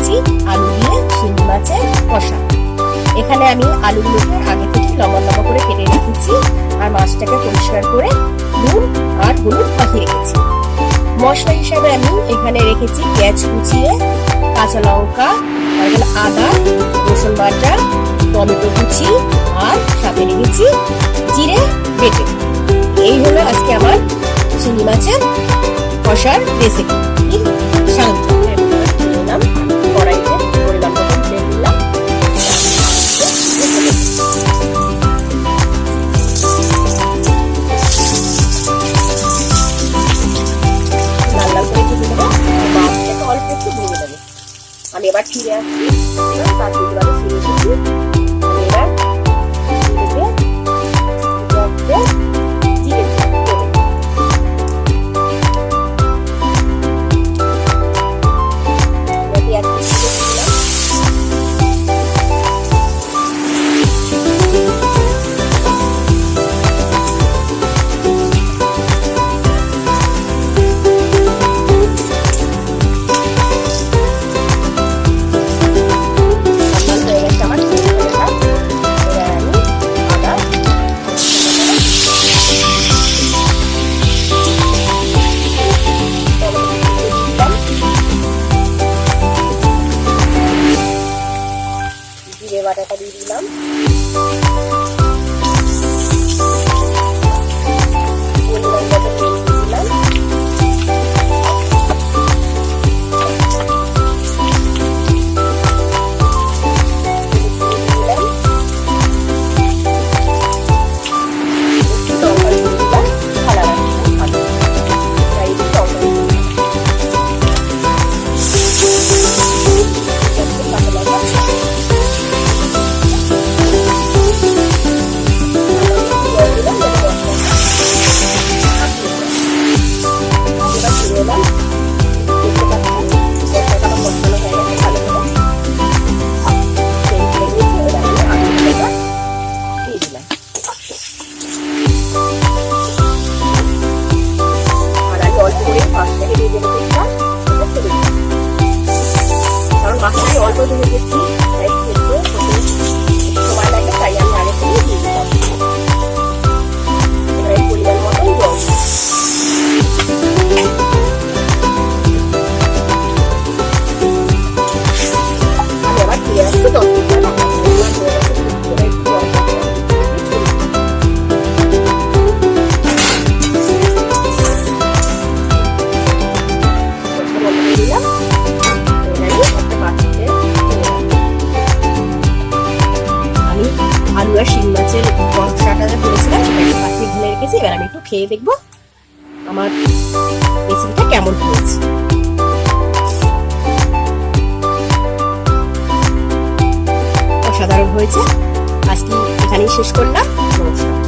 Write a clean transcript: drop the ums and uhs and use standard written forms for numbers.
করেছি আলু দিয়ে শিঙি মাছের কষা। এখানে আমি আলুগুলোকে আগে থেকে লম্বা লম্বা করে কেটে রেখেছি আর মাছটাকে পরিষ্কার করে নুন আর হলুদ মাখিয়ে রেখেছি। মশলা হিসাবে আমি এখানে রেখেছি পেঁয়াজ কুচিয়ে, কাঁচা লঙ্কা, আর এখানে আদা, রসুন বাটা, টমেটো কুচি আর সাথে রেখেছি জিরে বেটে। এই হলো আজকে আমার শিঙি মাছের কষার রেসিপি। কড়াইতে পরিমাণ মতো তেল দিলাম, লাল লাল করে ভেজে দেবো। মাছটাকে অল্প একটু ভেজে দেবো। আমি এবার ফিরে আসছি, তার ফিরে এসেছি। এবার বাটাটা দিয়ে দিলাম, পরিমাণ মতো তেল দিয়ে দিলাম, অল্প দিয়ে দিচ্ছি, সময় লাগে তাই আমি আগে থেকে দিয়ে দিলাম। এবার এই পরিমাণ মতন জল, আমি আবার ফিরে আসছি 10 মিনিট। আলু আর শিঙি মাছের কষাটা করেছিলাম সেটাকে পাঠিয়ে ঢেলে রেখেছি। এবার আমি একটু খেয়ে দেখবো আমার রেসিপিটা কেমন হয়েছে। অসাধারণ হয়েছে। আজকে এখানেই শেষ করলাম। নমস্কার।